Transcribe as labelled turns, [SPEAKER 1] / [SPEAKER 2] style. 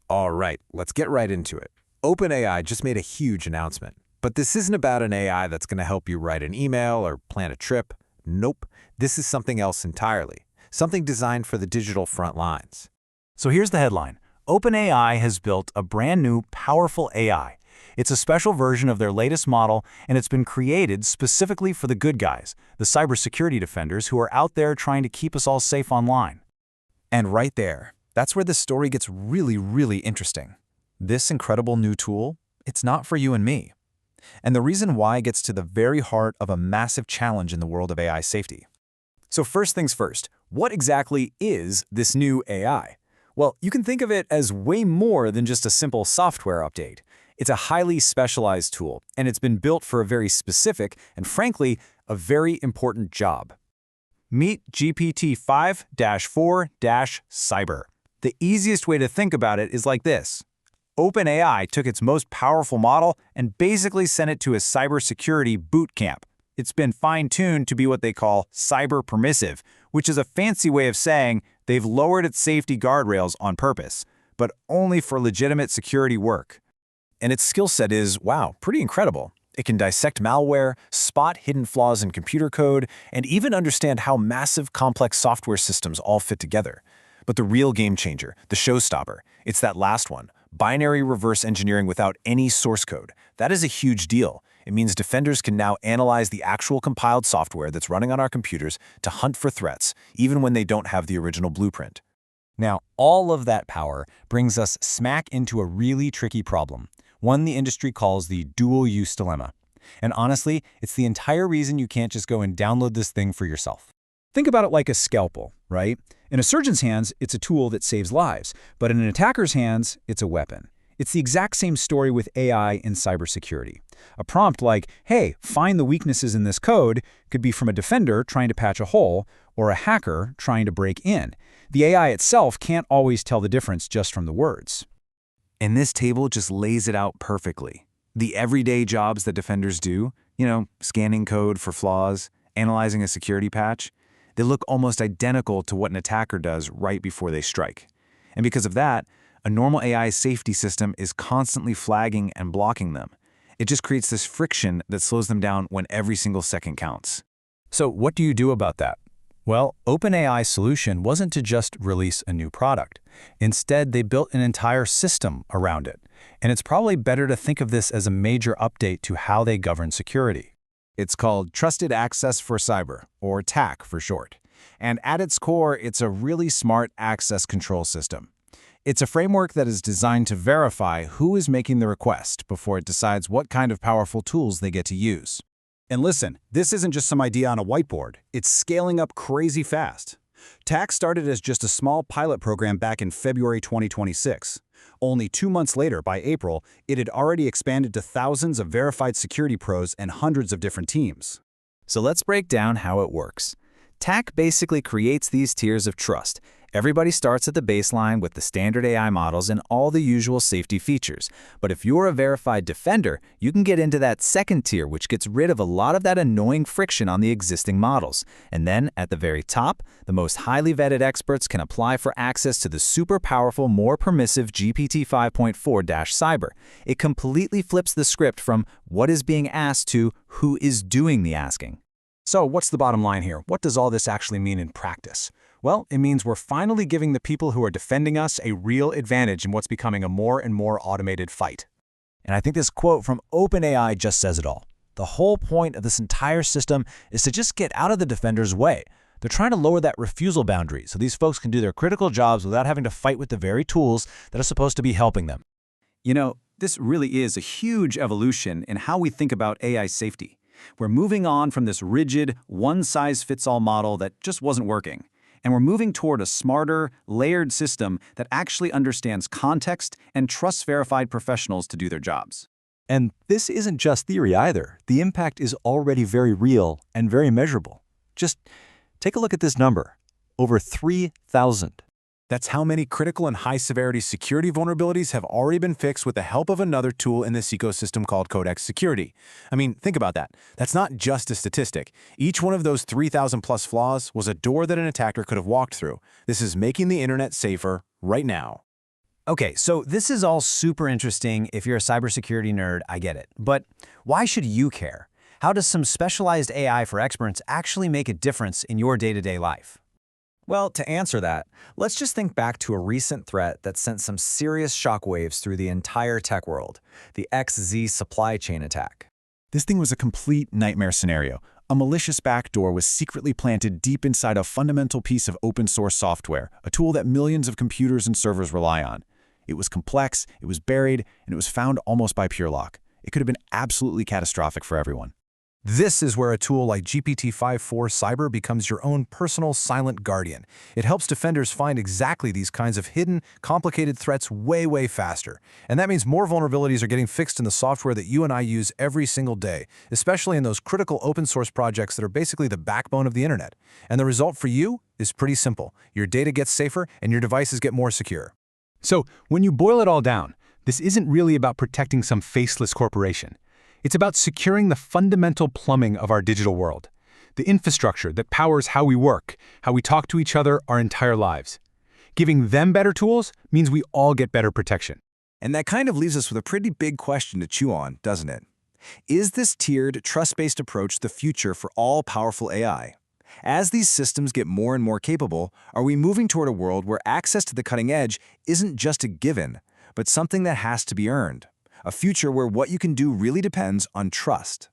[SPEAKER 1] All right, let's get right into it. OpenAI just made a huge announcement. But this isn't about an AI that's going to help you write an email or plan a trip. Nope, this is something else entirely. Something designed for the digital front lines.
[SPEAKER 2] So here's the headline. OpenAI has built a brand new, powerful AI. It's a special version of their latest model, and it's been created specifically for the good guys, the cybersecurity defenders who are out there trying to keep us all safe online.
[SPEAKER 3] And right there, that's where the story gets really interesting. This incredible new tool, it's not for you and me. And the reason why gets to the very heart of a massive challenge in the world of AI safety.
[SPEAKER 2] So first things first, what exactly is this new AI? Well, you can think of it as way more than just a simple software update. It's a highly specialized tool, and it's been built for a very specific and, frankly, a very important job. Meet GPT-5.4-Cyber. The easiest way to think about it is like this. OpenAI took its most powerful model and basically sent it to a cybersecurity boot camp. It's been fine-tuned to be what they call cyber permissive, which is a fancy way of saying they've lowered its safety guardrails on purpose, but only for legitimate security work.
[SPEAKER 3] And its skill set is, wow, pretty incredible. It can dissect malware, spot hidden flaws in computer code, and even understand how massive, complex software systems all fit together. But the real game changer, the showstopper, it's that last one, binary reverse engineering without any source code. That is a huge deal. It means defenders can now analyze the actual compiled software that's running on our computers to hunt for threats, even when they don't have the original blueprint.
[SPEAKER 2] Now, all of that power brings us smack into a really tricky problem, one the industry calls the dual-use dilemma. And honestly, it's the entire reason you can't just go and download this thing for yourself. Think about it like a scalpel, right? In a surgeon's hands, it's a tool that saves lives, but in an attacker's hands, it's a weapon. It's the exact same story with AI in cybersecurity. A prompt like, hey, find the weaknesses in this code, could be from a defender trying to patch a hole or a hacker trying to break in. The AI itself can't always tell the difference just from the words.
[SPEAKER 3] And this table just lays it out perfectly. The everyday jobs that defenders do, scanning code for flaws, analyzing a security patch, they look almost identical to what an attacker does right before they strike. And because of that, a normal AI safety system is constantly flagging and blocking them. It just creates this friction that slows them down when every single second counts.
[SPEAKER 2] So what do you do about that? Well, OpenAI's solution wasn't to just release a new product. Instead, they built an entire system around it. And it's probably better to think of this as a major update to how they govern security.
[SPEAKER 1] It's called Trusted Access for Cyber, or TAC for short. And at its core, it's a really smart access control system. It's a framework that is designed to verify who is making the request before it decides what kind of powerful tools they get to use.
[SPEAKER 4] And listen, this isn't just some idea on a whiteboard. It's scaling up crazy fast. TAC started as just a small pilot program back in February 2026. Only 2 months later, by April, it had already expanded to thousands of verified security pros and hundreds of different teams.
[SPEAKER 2] So let's break down how it works. TAC basically creates these tiers of trust. Everybody starts at the baseline with the standard AI models and all the usual safety features. But if you're a verified defender, you can get into that second tier, which gets rid of a lot of that annoying friction on the existing models. And then, at the very top, the most highly vetted experts can apply for access to the super powerful, more permissive GPT-5.4-Cyber. It completely flips the script from what is being asked to who is doing the asking.
[SPEAKER 4] So what's the bottom line here? What does all this actually mean in practice? Well, it means we're finally giving the people who are defending us a real advantage in what's becoming a more and more automated fight.
[SPEAKER 2] And I think this quote from OpenAI just says it all. The whole point of this entire system is to just get out of the defender's way. They're trying to lower that refusal boundary so these folks can do their critical jobs without having to fight with the very tools that are supposed to be helping them.
[SPEAKER 4] This really is a huge evolution in how we think about AI safety. We're moving on from this rigid, one-size-fits-all model that just wasn't working. And we're moving toward a smarter, layered system that actually understands context and trusts verified professionals to do their jobs.
[SPEAKER 2] And this isn't just theory either. The impact is already very real and very measurable. Just take a look at this number. Over 3,000.
[SPEAKER 1] That's how many critical and high-severity security vulnerabilities have already been fixed with the help of another tool in this ecosystem called Codex Security. I mean, think about that. That's not just a statistic. Each one of those 3,000-plus flaws was a door that an attacker could have walked through. This is making the internet safer right now.
[SPEAKER 2] Okay, so this is all super interesting. If you're a cybersecurity nerd, I get it. But why should you care? How does some specialized AI for experts actually make a difference in your day-to-day life?
[SPEAKER 3] Well, to answer that, let's just think back to a recent threat that sent some serious shockwaves through the entire tech world, the XZ supply chain attack.
[SPEAKER 1] This thing was a complete nightmare scenario. A malicious backdoor was secretly planted deep inside a fundamental piece of open-source software, a tool that millions of computers and servers rely on. It was complex, it was buried, and it was found almost by pure luck. It could have been absolutely catastrophic for everyone.
[SPEAKER 5] This is where a tool like GPT-5.4-Cyber becomes your own personal silent guardian. It helps defenders find exactly these kinds of hidden, complicated threats way faster. And that means more vulnerabilities are getting fixed in the software that you and I use every single day, especially in those critical open source projects that are basically the backbone of the internet. And the result for you is pretty simple. Your data gets safer and your devices get more secure.
[SPEAKER 6] So, when you boil it all down, this isn't really about protecting some faceless corporation. It's about securing the fundamental plumbing of our digital world, the infrastructure that powers how we work, how we talk to each other our entire lives. Giving them better tools means we all get better protection.
[SPEAKER 3] And that kind of leaves us with a pretty big question to chew on, doesn't it? Is this tiered, trust-based approach the future for all-powerful AI? As these systems get more and more capable, are we moving toward a world where access to the cutting edge isn't just a given, but something that has to be earned? A future where what you can do really depends on trust.